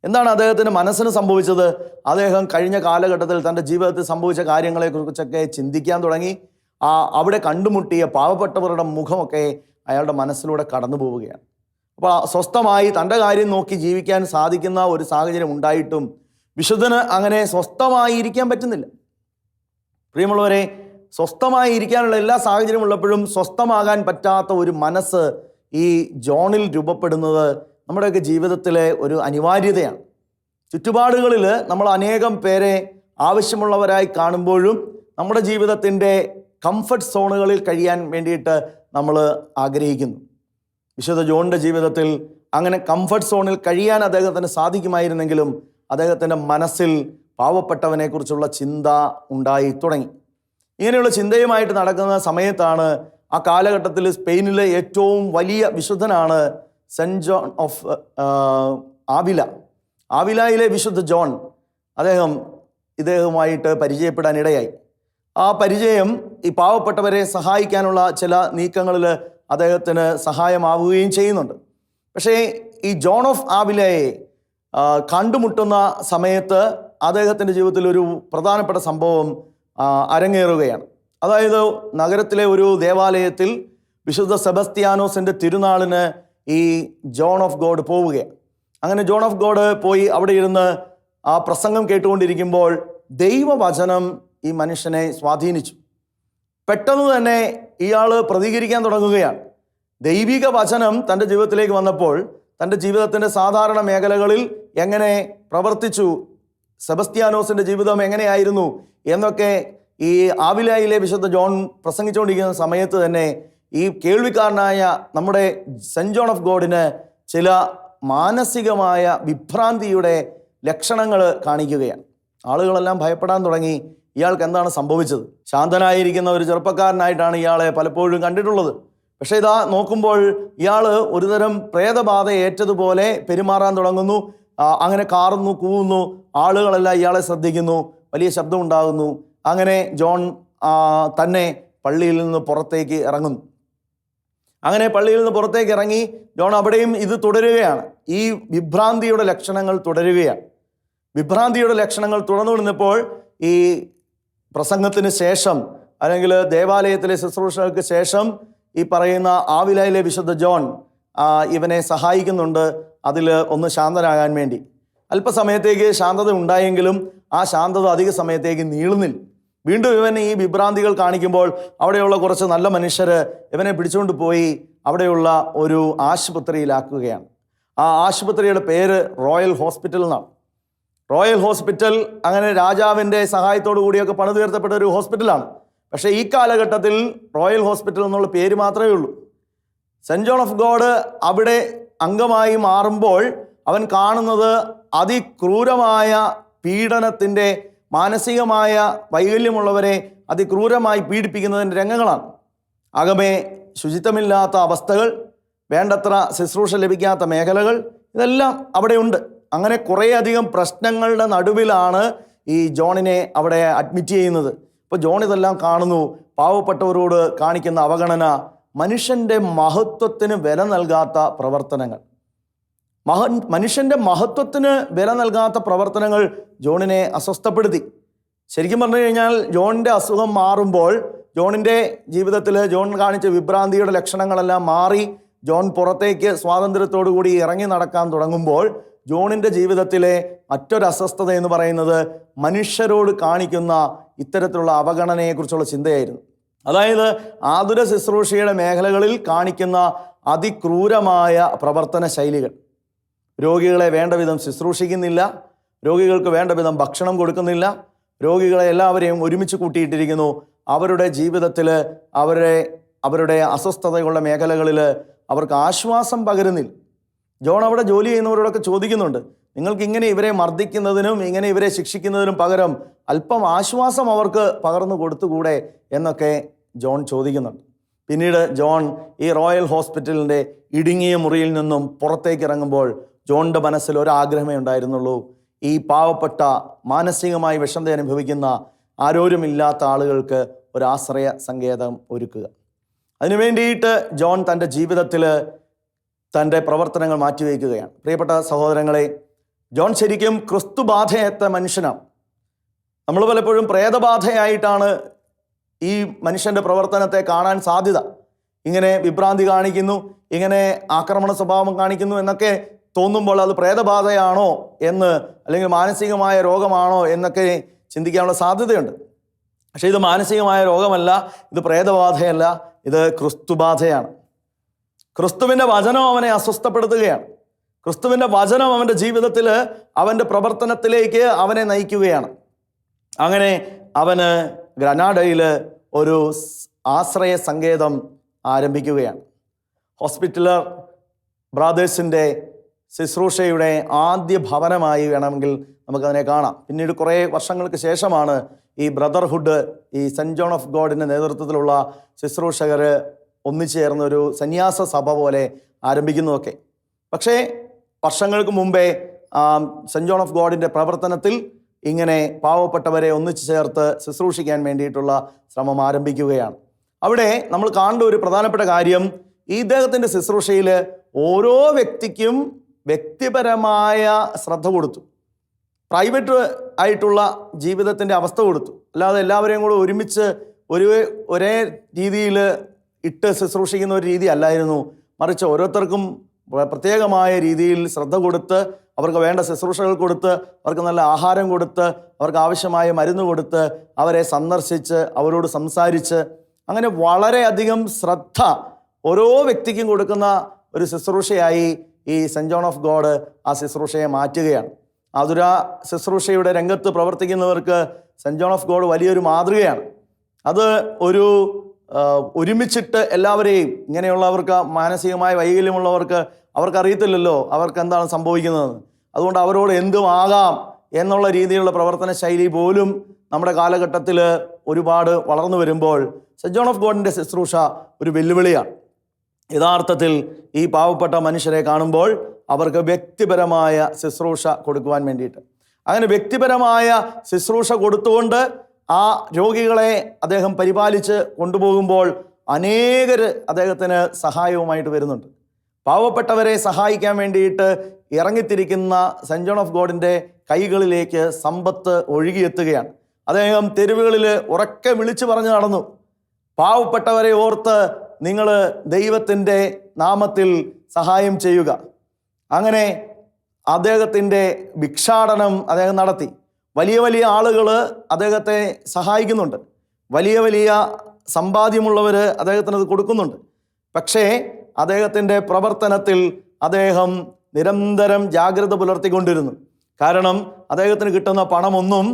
എന്താണ് അദ്ദേഹത്തിൻ്റെ മനസ്സിന് സംഭവിച്ചത്? അദ്ദേഹം കഴിഞ്ഞ കാലഘട്ടത്തിൽ തൻ്റെ ജീവിതത്തിൽ സംഭവിച്ച കാര്യങ്ങളെക്കുറിച്ചൊക്കെ ചിന്തിക്കാൻ തുടങ്ങി. അവിടെ കണ്ടുമുട്ടിയ പാവപ്പെട്ടവരുടെ മുഖമൊക്കെ അയാളുടെ മനസ്സിലൂടെ കടന്നു പോവുകയാണ്. അപ്പോൾ സ്വസ്ഥമായി തൻ്റെ കാര്യം നോക്കി ജീവിക്കാൻ സാധിക്കുന്ന ഒരു സാഹചര്യം ഉണ്ടായിട്ടും വിശുദ്ധന് അങ്ങനെ സ്വസ്ഥമായി ഇരിക്കാൻ പറ്റുന്നില്ല. പ്രിയമുള്ളവരെ, സ്വസ്ഥമായി ഇരിക്കാനുള്ള എല്ലാ സാഹചര്യം ഉള്ളപ്പോഴും സ്വസ്ഥമാകാൻ പറ്റാത്ത ഒരു മനസ്സ് ഈ ജോണിൽ രൂപപ്പെടുന്നത് നമ്മുടെയൊക്കെ ജീവിതത്തിലെ ഒരു അനിവാര്യതയാണ്. ചുറ്റുപാടുകളിൽ നമ്മൾ അനേകം പേരെ ആവശ്യമുള്ളവരായി കാണുമ്പോഴും നമ്മുടെ ജീവിതത്തിൻ്റെ കംഫർട്ട് സോണുകളിൽ കഴിയാൻ വേണ്ടിയിട്ട് നമ്മൾ ആഗ്രഹിക്കുന്നു. വിശുദ്ധ ജോണിൻ്റെ ജീവിതത്തിൽ അങ്ങനെ കംഫർട്ട് സോണിൽ കഴിയാൻ അദ്ദേഹത്തിന് സാധിക്കുമായിരുന്നെങ്കിലും അദ്ദേഹത്തിൻ്റെ മനസ്സിൽ പാവപ്പെട്ടവനെക്കുറിച്ചുള്ള ചിന്ത ഉണ്ടായി തുടങ്ങി. ഇങ്ങനെയുള്ള ചിന്തയുമായിട്ട് നടക്കുന്ന സമയത്താണ് ആ കാലഘട്ടത്തിൽ സ്പെയിനിലെ ഏറ്റവും വലിയ വിശുദ്ധനാണ് സെൻറ്റ് ജോൺ ഓഫ് ആവിലയിലെ വിശുദ്ധ ജോൺ. ഇദ്ദേഹവുമായിട്ട് പരിചയപ്പെടാനിടയായി. ആ പരിചയം ഈ പാവപ്പെട്ടവരെ സഹായിക്കാനുള്ള ചില നീക്കങ്ങളിൽ അദ്ദേഹത്തിന് സഹായമാവുകയും ചെയ്യുന്നുണ്ട്. പക്ഷേ ഈ ജോൺ ഓഫ് ആവിലയെ കണ്ടുമുട്ടുന്ന സമയത്ത് അദ്ദേഹത്തിൻ്റെ ജീവിതത്തിൽ ഒരു പ്രധാനപ്പെട്ട സംഭവം അരങ്ങേറുകയാണ്. അതായത് നഗരത്തിലെ ഒരു ദേവാലയത്തിൽ വിശുദ്ധ സെബസ്ത്യാനോസിൻ്റെ തിരുനാളിന് ഈ ജോൺ ഓഫ് ഗോഡ് പോവുകയാണ്. അങ്ങനെ ജോൺ ഓഫ് ഗോഡ് പോയി അവിടെ ഇരുന്ന് ആ പ്രസംഗം കേട്ടുകൊണ്ടിരിക്കുമ്പോൾ ദൈവവചനം ഈ മനുഷ്യനെ സ്വാധീനിച്ചു. പെട്ടെന്ന് തന്നെ ഇയാൾ പ്രതികരിക്കാൻ തുടങ്ങുകയാണ്. ദൈവിക വചനം തൻ്റെ ജീവിതത്തിലേക്ക് വന്നപ്പോൾ തൻ്റെ ജീവിതത്തിൻ്റെ സാധാരണ മേഖലകളിൽ എങ്ങനെ പ്രവർത്തിച്ചു, സെബസ്ത്യാനോസിൻ്റെ ജീവിതം എങ്ങനെയായിരുന്നു എന്നൊക്കെ ഈ ആവിലയിലെ വിശുദ്ധ ജോൺ പ്രസംഗിച്ചുകൊണ്ടിരിക്കുന്ന സമയത്ത് തന്നെ ഈ കേൾവിക്കാരനായ നമ്മുടെ സെൻറ്റ് ജോൺ ഓഫ് ഗോഡിന് ചില മാനസികമായ വിഭ്രാന്തിയുടെ ലക്ഷണങ്ങൾ കാണിക്കുകയാണ്. ആളുകളെല്ലാം ഭയപ്പെടാൻ തുടങ്ങി. ഇയാൾക്ക് എന്താണ് സംഭവിച്ചത്? ശാന്തനായിരിക്കുന്ന ഒരു ചെറുപ്പക്കാരനായിട്ടാണ് ഇയാളെ പലപ്പോഴും കണ്ടിട്ടുള്ളത്. പക്ഷേ ഇതാ നോക്കുമ്പോൾ ഇയാൾ ഒരുതരം പ്രേതബാധ ഏറ്റതുപോലെ പെരുമാറാൻ തുടങ്ങുന്നു. അങ്ങനെ കാറുന്നു, കൂവുന്നു, ആളുകളെല്ലാം ഇയാളെ ശ്രദ്ധിക്കുന്നു, വലിയ ശബ്ദം ഉണ്ടാകുന്നു. അങ്ങനെ ജോൺ തന്നെ പള്ളിയിൽ നിന്ന് പുറത്തേക്ക് ഇറങ്ങുന്നു. അങ്ങനെ പള്ളിയിൽ നിന്ന് പുറത്തേക്ക് ഇറങ്ങി ജോൺ അവിടെയും ഇത് തുടരുകയാണ്. ഈ വിഭ്രാന്തിയുടെ ലക്ഷണങ്ങൾ തുടരുകയാണ്. വിഭ്രാന്തിയുടെ ലക്ഷണങ്ങൾ തുടർന്നു നിന്നപ്പോൾ ഈ പ്രസംഗത്തിന് ശേഷം അല്ലെങ്കിൽ ദേവാലയത്തിലെ ശുശ്രൂഷകൾക്ക് ശേഷം ഈ പറയുന്ന ആവിലയിലെ വിശുദ്ധ ജോൺ ഇവനെ സഹായിക്കുന്നുണ്ട് അതിൽ ഒന്ന് ശാന്തനാകാൻ വേണ്ടി. അല്പസമയത്തേക്ക് ശാന്തത ഉണ്ടായെങ്കിലും ആ ശാന്തത അധിക സമയത്തേക്ക് നീളുന്നില്ല. വീണ്ടും ഇവൻ ഈ വിഭ്രാന്തികൾ കാണിക്കുമ്പോൾ അവിടെയുള്ള കുറച്ച് നല്ല മനുഷ്യർ ഇവനെ പിടിച്ചുകൊണ്ട് പോയി അവിടെയുള്ള ഒരു ആശുപത്രിയിലാക്കുകയാണ്. ആ ആശുപത്രിയുടെ പേര് റോയൽ ഹോസ്പിറ്റൽ എന്നാണ്. റോയൽ ഹോസ്പിറ്റൽ അങ്ങനെ രാജാവിൻ്റെ സഹായത്തോടു കൂടിയൊക്കെ പണിതുയർത്തപ്പെട്ട ഒരു ഹോസ്പിറ്റലാണ്. പക്ഷേ ഈ കാലഘട്ടത്തിൽ റോയൽ ഹോസ്പിറ്റൽ എന്നുള്ള പേര് മാത്രമേ ഉള്ളൂ. സെൻറ്റ് ജോൺ ഓഫ് ഗോഡ് അവിടെ അംഗമായി മാറുമ്പോൾ അവൻ കാണുന്നത് അതിക്രൂരമായ പീഡനത്തിൻ്റെ, മാനസികമായ വൈകല്യമുള്ളവരെ അതിക്രൂരമായി പീഡിപ്പിക്കുന്നതിൻ്റെ രംഗങ്ങളാണ്. അകമേ ശുചിത്വമില്ലാത്ത അവസ്ഥകൾ, വേണ്ടത്ര ശുശ്രൂഷ ലഭിക്കാത്ത മേഖലകൾ, ഇതെല്ലാം അവിടെയുണ്ട്. അങ്ങനെ കുറേയധികം പ്രശ്നങ്ങളുടെ നടുവിലാണ് ഈ ജോണിനെ അവിടെ അഡ്മിറ്റ് ചെയ്യുന്നത്. ഇപ്പോൾ ജോൺ ഇതെല്ലാം കാണുന്നു. പാവപ്പെട്ടവരോട് കാണിക്കുന്ന അവഗണന, മനുഷ്യൻ്റെ മഹത്വത്തിന് വില നൽകാത്ത പ്രവർത്തനങ്ങൾ, മനുഷ്യൻ്റെ മഹത്വത്തിന് വില നൽകാത്ത പ്രവർത്തനങ്ങൾ ജോണിനെ അസ്വസ്ഥപ്പെടുത്തി. ശരിക്കും പറഞ്ഞു കഴിഞ്ഞാൽ ജോണിൻ്റെ അസുഖം മാറുമ്പോൾ, ജോണിൻ്റെ ജീവിതത്തിൽ ജോൺ കാണിച്ച വിഭ്രാന്തിയുടെ ലക്ഷണങ്ങളെല്ലാം മാറി ജോൺ പുറത്തേക്ക് സ്വാതന്ത്ര്യത്തോടു കൂടി ഇറങ്ങി നടക്കാൻ തുടങ്ങുമ്പോൾ ജോണിൻ്റെ ജീവിതത്തിലെ മറ്റൊരു അസ്വസ്ഥത എന്ന് പറയുന്നത് മനുഷ്യരോട് കാണിക്കുന്ന ഇത്തരത്തിലുള്ള അവഗണനയെക്കുറിച്ചുള്ള ചിന്തയായിരുന്നു. അതായത് ആതുര ശുശ്രൂഷയുടെ മേഖലകളിൽ കാണിക്കുന്ന അതിക്രൂരമായ പ്രവർത്തന ശൈലികൾ. രോഗികളെ വേണ്ട വിധം ശുശ്രൂഷിക്കുന്നില്ല, രോഗികൾക്ക് വേണ്ട വിധം ഭക്ഷണം കൊടുക്കുന്നില്ല, രോഗികളെ എല്ലാവരെയും ഒരുമിച്ച് കൂട്ടിയിട്ടിരിക്കുന്നു. അവരുടെ ജീവിതത്തിൽ അവരുടെ അസ്വസ്ഥതകളുടെ മേഖലകളിൽ അവർക്ക് ആശ്വാസം പകരുന്നില്ല. ജോൺ അവിടെ ജോലി ചെയ്യുന്നവരോടൊക്കെ ചോദിക്കുന്നുണ്ട്, നിങ്ങൾക്ക് ഇങ്ങനെ ഇവരെ മർദ്ദിക്കുന്നതിനും ഇങ്ങനെ ഇവരെ ശിക്ഷിക്കുന്നതിനും പകരം അല്പം ആശ്വാസം അവർക്ക് പകർന്നു കൊടുത്തുകൂടെ എന്നൊക്കെ ജോൺ ചോദിക്കുന്നുണ്ട്. പിന്നീട് ജോൺ ഈ റോയൽ ഹോസ്പിറ്റലിൻ്റെ ഇടുങ്ങിയ മുറിയിൽ നിന്നും പുറത്തേക്ക് ഇറങ്ങുമ്പോൾ ജോണിൻ്റെ മനസ്സിൽ ഒരാഗ്രഹമേ ഉണ്ടായിരുന്നുള്ളൂ, ഈ പാവപ്പെട്ട മാനസികമായി വിഷമത അനുഭവിക്കുന്ന ആരോരുമില്ലാത്ത ആളുകൾക്ക് ഒരാശ്രയ സങ്കേതം ഒരുക്കുക. അതിനു വേണ്ടിയിട്ട് ജോൺ തൻ്റെ ജീവിതത്തിൽ തൻ്റെ പ്രവർത്തനങ്ങൾ മാറ്റിവെക്കുകയാണ്. പ്രിയപ്പെട്ട സഹോദരങ്ങളെ, ജോൺ ശരിക്കും ക്രിസ്തുബാധയേറ്റ മനുഷ്യനാണ്. നമ്മൾ പലപ്പോഴും പ്രേതബാധയായിട്ടാണ് ഈ മനുഷ്യൻ്റെ പ്രവർത്തനത്തെ കാണാൻ സാധ്യത. ഇങ്ങനെ വിഭ്രാന്തി കാണിക്കുന്നു, ഇങ്ങനെ ആക്രമണ സ്വഭാവം കാണിക്കുന്നു എന്നൊക്കെ തോന്നുമ്പോൾ അത് പ്രേതബാധയാണോ എന്ന്, അല്ലെങ്കിൽ മാനസികമായ രോഗമാണോ എന്നൊക്കെ ചിന്തിക്കാനുള്ള സാധ്യതയുണ്ട്. പക്ഷേ ഇത് മാനസികമായ രോഗമല്ല, ഇത് പ്രേതബാധയല്ല, ഇത് ക്രിസ്തുബാധയാണ്. ക്രിസ്തുവിൻ്റെ വചനം അവനെ അസ്വസ്ഥപ്പെടുത്തുകയാണ്. ക്രിസ്തുവിൻ്റെ വചനം അവൻ്റെ ജീവിതത്തിൽ, അവൻ്റെ പ്രവർത്തനത്തിലേക്ക് അവനെ നയിക്കുകയാണ്. അങ്ങനെ അവന് ഗ്രനാഡയിൽ ഒരു ആശ്രയ സങ്കേതം ആരംഭിക്കുകയാണ്. ഹോസ്പിറ്റലർ ബ്രാദേഴ്സിൻ്റെ ശുശ്രൂഷയുടെ ആദ്യ ഭവനമായി വേണമെങ്കിൽ നമുക്കതിനെ കാണാം. പിന്നീട് കുറേ വർഷങ്ങൾക്ക് ശേഷമാണ് ഈ ബ്രദർഹുഡ്, ഈ സെൻറ്റ് ജോൺ ഓഫ് ഗോഡിൻ്റെ നേതൃത്വത്തിലുള്ള ശുശ്രൂഷകർ ഒന്നിച്ചേർന്ന ഒരു സന്യാസ സഭ പോലെ ആരംഭിക്കുന്നതൊക്കെ. പക്ഷേ വർഷങ്ങൾക്ക് മുമ്പേ സെൻറ്റ് ജോൺ ഓഫ് ഗോഡിൻ്റെ പ്രവർത്തനത്തിൽ ഇങ്ങനെ പാവപ്പെട്ടവരെ ഒന്നിച്ചു ചേർത്ത് ശുശ്രൂഷിക്കാൻ വേണ്ടിയിട്ടുള്ള ശ്രമം ആരംഭിക്കുകയാണ്. അവിടെ നമ്മൾ കാണേണ്ട ഒരു പ്രധാനപ്പെട്ട കാര്യം, ഈ ഇദ്ദേഹത്തിൻ്റെ ശുശ്രൂഷയിൽ ഓരോ വ്യക്തിക്കും വ്യക്തിപരമായ ശ്രദ്ധ കൊടുത്തു. പ്രൈവറ്റ് ആയിട്ടുള്ള ജീവിതത്തിൻ്റെ അവസ്ഥ കൊടുത്തു. അല്ലാതെ എല്ലാവരെയും കൂടെ ഒരുമിച്ച് ഒരേ രീതിയിൽ ഇട്ട് ശുശ്രൂഷിക്കുന്ന ഒരു രീതി അല്ലായിരുന്നു. മറിച്ച് ഓരോരുത്തർക്കും പ്രത്യേകമായ രീതിയിൽ ശ്രദ്ധ കൊടുത്ത്, അവർക്ക് വേണ്ട ശുശ്രൂഷകൾ കൊടുത്ത്, അവർക്ക് നല്ല ആഹാരം കൊടുത്ത്, അവർക്ക് ആവശ്യമായ മരുന്ന് കൊടുത്ത്, അവരെ സന്ദർശിച്ച് അവരോട് സംസാരിച്ച്, അങ്ങനെ വളരെയധികം ശ്രദ്ധ ഓരോ വ്യക്തിക്കും കൊടുക്കുന്ന ഒരു ശുശ്രൂഷയായി ഈ സെൻറ്റ് ജോൺ ഓഫ് ഗോഡ് ആ ശുശ്രൂഷയെ മാറ്റുകയാണ്. ആതുര ശുശ്രൂഷയുടെ രംഗത്ത് പ്രവർത്തിക്കുന്നവർക്ക് സെൻറ്റ് ജോൺ ഓഫ് ഗോഡ് വലിയൊരു മാതൃകയാണ്. അത് ഒരുമിച്ചിട്ട് എല്ലാവരെയും, ഇങ്ങനെയുള്ളവർക്ക് മാനസികമായ വൈകല്യമുള്ളവർക്ക് അവർക്കറിയത്തില്ലല്ലോ അവർക്ക് എന്താണ് സംഭവിക്കുന്നതെന്ന്. അതുകൊണ്ട് അവരോട് എന്തും ആകാം എന്നുള്ള രീതിയിലുള്ള പ്രവർത്തന ശൈലി പോലും നമ്മുടെ കാലഘട്ടത്തിൽ ഒരുപാട് വളർന്നു വരുമ്പോൾ സെൻറ്റ് ജോൺ ഓഫ് ഗോഡിൻ്റെ ശുശ്രൂഷ ഒരു വെല്ലുവിളിയാണ്. യഥാർത്ഥത്തിൽ ഈ പാവപ്പെട്ട മനുഷ്യരെ കാണുമ്പോൾ അവർക്ക് വ്യക്തിപരമായ ശുശ്രൂഷ കൊടുക്കുവാൻ വേണ്ടിയിട്ട്, അങ്ങനെ വ്യക്തിപരമായ ശുശ്രൂഷ കൊടുത്തുകൊണ്ട് ആ രോഗികളെ അദ്ദേഹം പരിപാലിച്ച് കൊണ്ടുപോകുമ്പോൾ അനേകർ അദ്ദേഹത്തിന് സഹായവുമായിട്ട് വരുന്നുണ്ട്. പാവപ്പെട്ടവരെ സഹായിക്കാൻ വേണ്ടിയിട്ട് ഇറങ്ങിത്തിരിക്കുന്ന സെൻറ്റ് ജോൺ ഓഫ് ഗോഡിൻ്റെ കൈകളിലേക്ക് സമ്പത്ത് ഒഴുകിയെത്തുകയാണ്. അദ്ദേഹം തെരുവുകളിൽ ഉറക്കെ വിളിച്ചു പറഞ്ഞു നടന്നു, പാവപ്പെട്ടവരെ ഓർത്ത് നിങ്ങൾ ദൈവത്തിൻ്റെ നാമത്തിൽ സഹായം ചെയ്യുക. അങ്ങനെ അദ്ദേഹത്തിൻ്റെ ഭിക്ഷാടനം അദ്ദേഹം നടത്തി. വലിയ വലിയ ആളുകൾ അദ്ദേഹത്തെ സഹായിക്കുന്നുണ്ട്, വലിയ വലിയ സമ്പാദ്യമുള്ളവർ അദ്ദേഹത്തിന് അത് കൊടുക്കുന്നുണ്ട്. പക്ഷേ അദ്ദേഹത്തിൻ്റെ പ്രവർത്തനത്തിൽ അദ്ദേഹം നിരന്തരം ജാഗ്രത പുലർത്തിക്കൊണ്ടിരുന്നു. കാരണം അദ്ദേഹത്തിന് കിട്ടുന്ന പണമൊന്നും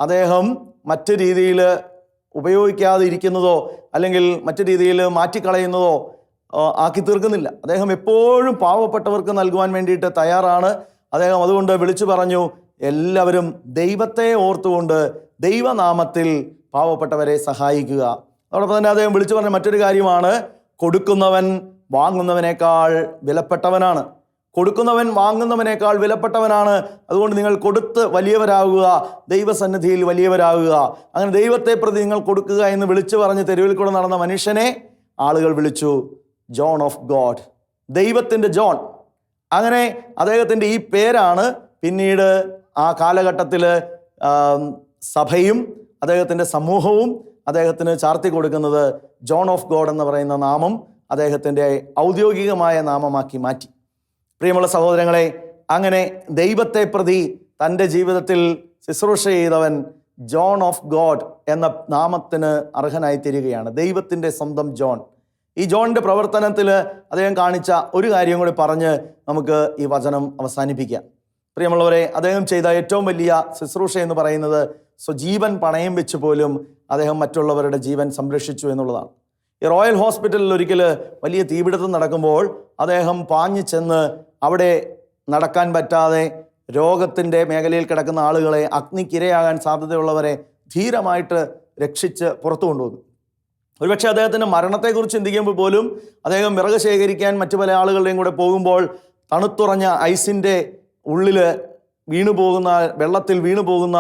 അദ്ദേഹം മറ്റു രീതിയിൽ ഉപയോഗിക്കാതെ ഇരിക്കുന്നതോ അല്ലെങ്കിൽ മറ്റു രീതിയിൽ മാറ്റിക്കളയുന്നതോ ആക്കി തീർക്കുന്നില്ല. അദ്ദേഹം എപ്പോഴും പാവപ്പെട്ടവർക്ക് നൽകുവാൻ വേണ്ടിയിട്ട് തയ്യാറാണ്. അദ്ദേഹം അതുകൊണ്ട് വിളിച്ചു പറഞ്ഞു, എല്ലാവരും ദൈവത്തെ ഓർത്തുകൊണ്ട് ദൈവനാമത്തിൽ പാവപ്പെട്ടവരെ സഹായിക്കുക. അതോടൊപ്പം തന്നെ അദ്ദേഹം വിളിച്ചു പറഞ്ഞ മറ്റൊരു കാര്യമാണ്, കൊടുക്കുന്നവൻ വാങ്ങുന്നവനേക്കാൾ വിലപ്പെട്ടവനാണ്. കൊടുക്കുന്നവൻ വാങ്ങുന്നവനേക്കാൾ വിലപ്പെട്ടവനാണ്. അതുകൊണ്ട് നിങ്ങൾ കൊടുത്ത് വലിയവരാകുക, ദൈവസന്നിധിയിൽ വലിയവരാകുക. അങ്ങനെ ദൈവത്തെ പ്രതി നിങ്ങൾ കൊടുക്കുക എന്ന് വിളിച്ചു പറഞ്ഞ് തെരുവിൽ കൂടെ നടന്ന മനുഷ്യനെ ആളുകൾ വിളിച്ചു ജോൺ ഓഫ് ഗോഡ്, ദൈവത്തിൻ്റെ ജോൺ. അങ്ങനെ അദ്ദേഹത്തിൻ്റെ ഈ പേരാണ് പിന്നീട് ആ കാലഘട്ടത്തിൽ സഭയും അദ്ദേഹത്തിൻ്റെ സമൂഹവും അദ്ദേഹത്തിന് ചാർത്തി കൊടുക്കുന്നത്. ജോൺ ഓഫ് ഗോഡ് എന്ന് പറയുന്ന നാമം അദ്ദേഹത്തിൻ്റെ ഔദ്യോഗികമായ നാമമാക്കി മാറ്റി. പ്രിയമുള്ള സഹോദരങ്ങളെ, അങ്ങനെ ദൈവത്തെ പ്രതി തൻ്റെ ജീവിതത്തിൽ ശുശ്രൂഷ ചെയ്തവൻ ജോൺ ഓഫ് ഗോഡ് എന്ന നാമത്തിന് അർഹനായി തീരുകയാണ്, ദൈവത്തിൻ്റെ സ്വന്തം ജോൺ. ഈ ജോണിൻ്റെ പ്രവർത്തനത്തിൽ അദ്ദേഹം കാണിച്ച ഒരു കാര്യം കൂടി പറഞ്ഞ് നമുക്ക് ഈ വചനം അവസാനിപ്പിക്കാം. പ്രിയമുള്ളവരെ, അദ്ദേഹം ചെയ്ത ഏറ്റവും വലിയ ശുശ്രൂഷ എന്ന് പറയുന്നത് സ്വജീവൻ പണയം വെച്ച് പോലും അദ്ദേഹം മറ്റുള്ളവരുടെ ജീവൻ സംരക്ഷിച്ചു എന്നുള്ളതാണ്. ഈ റോയൽ ഹോസ്പിറ്റലിൽ ഒരിക്കൽ വലിയ തീപിടുത്തം നടക്കുമ്പോൾ അദ്ദേഹം പാഞ്ഞു ചെന്ന് അവിടെ നടക്കാൻ പറ്റാതെ രോഗത്തിൻ്റെ മേഖലയിൽ കിടക്കുന്ന ആളുകളെ, അഗ്നിക്കിരയാകാൻ സാധ്യതയുള്ളവരെ ധീരമായിട്ട് രക്ഷിച്ച് പുറത്തു കൊണ്ടുവന്നു. ഒരുപക്ഷെ അദ്ദേഹത്തിൻ്റെ മരണത്തെക്കുറിച്ച് ചിന്തിക്കുമ്പോൾ പോലും അദ്ദേഹം വിറക് ശേഖരിക്കാൻ മറ്റു പല ആളുകളുടെയും കൂടെ പോകുമ്പോൾ തണുത്തുറഞ്ഞ ഐസിൻ്റെ ഉള്ളിൽ വീണുപോകുന്ന, വെള്ളത്തിൽ വീണുപോകുന്ന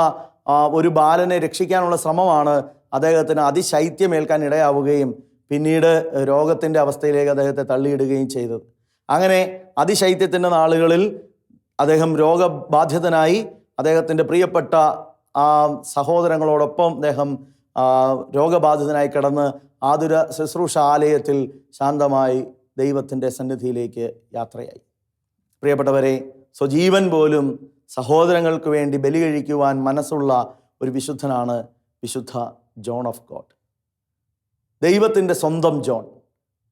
ഒരു ബാലനെ രക്ഷിക്കാനുള്ള ശ്രമമാണ് അദ്ദേഹത്തിന് അതിശൈത്യമേൽക്കാൻ ഇടയാവുകയും പിന്നീട് രോഗത്തിൻ്റെ അവസ്ഥയിലേക്ക് അദ്ദേഹത്തെ തള്ളിയിടുകയും ചെയ്തത്. അങ്ങനെ അതിശൈത്യത്തിൻ്റെ നാളുകളിൽ അദ്ദേഹം രോഗബാധിതനായി അദ്ദേഹത്തിൻ്റെ പ്രിയപ്പെട്ട സഹോദരങ്ങളോടൊപ്പം അദ്ദേഹം രോഗബാധിതനായി കിടന്ന് ആതുര ശുശ്രൂഷ ആലയത്തിൽ ശാന്തമായി ദൈവത്തിൻ്റെ സന്നിധിയിലേക്ക് യാത്രയായി. പ്രിയപ്പെട്ടവരെ, സ്വജീവൻ പോലും സഹോദരങ്ങൾക്ക് വേണ്ടി ബലി കഴിക്കുവാൻ മനസ്സുള്ള ഒരു വിശുദ്ധനാണ് വിശുദ്ധ ജോൺ ഓഫ് ഗോഡ്, ദൈവത്തിൻ്റെ സ്വന്തം ജോൺ.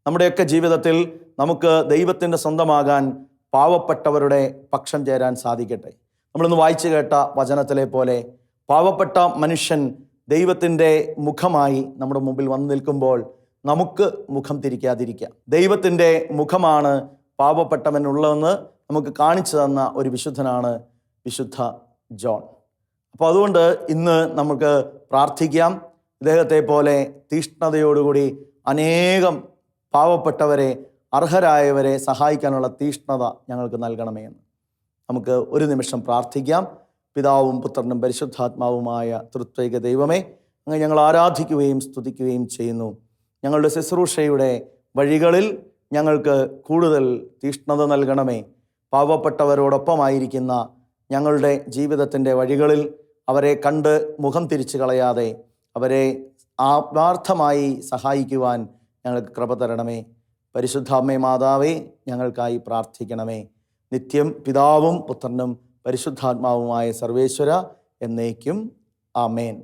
നമ്മുടെയൊക്കെ ജീവിതത്തിൽ നമുക്ക് ദൈവത്തിൻ്റെ സ്വന്തമാകാൻ പാവപ്പെട്ടവരുടെ പക്ഷം ചേരാൻ സാധിക്കട്ടെ. നമ്മളിന്ന് വായിച്ചു കേട്ട വചനത്തിലെ പോലെ പാവപ്പെട്ട മനുഷ്യൻ ദൈവത്തിൻ്റെ മുഖമായി നമ്മുടെ മുമ്പിൽ വന്നു നിൽക്കുമ്പോൾ നമുക്ക് മുഖം തിരിക്കാതിരിക്കാം. ദൈവത്തിൻ്റെ മുഖമാണ് പാവപ്പെട്ടവനുള്ളതെന്ന് നമുക്ക് കാണിച്ചു തന്ന ഒരു വിശുദ്ധനാണ് വിശുദ്ധ ജോൺ. അപ്പോൾ അതുകൊണ്ട് ഇന്ന് നമുക്ക് പ്രാർത്ഥിക്കാം, ഇദ്ദേഹത്തെ പോലെ തീഷ്ണതയോടുകൂടി അനേകം പാവപ്പെട്ടവരെ, അർഹരായവരെ സഹായിക്കാനുള്ള തീഷ്ണത ഞങ്ങൾക്ക് നൽകണമേ എന്ന് നമുക്ക് ഒരു നിമിഷം പ്രാർത്ഥിക്കാം. പിതാവും പുത്രനും പരിശുദ്ധാത്മാവുമായ തൃത്വൈക ദൈവമേ, അങ്ങ് ഞങ്ങൾ ആരാധിക്കുകയും സ്തുതിക്കുകയും ചെയ്യുന്നു. ഞങ്ങളുടെ ശുശ്രൂഷയുടെ വഴികളിൽ ഞങ്ങൾക്ക് കൂടുതൽ തീഷ്ണത നൽകണമേ. പാവപ്പെട്ടവരോടൊപ്പമായിരിക്കുന്ന ഞങ്ങളുടെ ജീവിതത്തിൻ്റെ വഴികളിൽ അവരെ കണ്ട് മുഖം തിരിച്ചു കളയാതെ അവരെ ആത്മാർത്ഥമായി സഹായിക്കുവാൻ ഞങ്ങൾക്ക് കൃപ തരണമേ. പരിശുദ്ധ അമ്മേ മാതാവേ, ഞങ്ങൾക്കായി പ്രാർത്ഥിക്കണമേ. നിത്യം പിതാവും പുത്രനും പരിശുദ്ധാത്മാവുമായ സർവേശ്വര എന്നേക്കും ആമേൻ.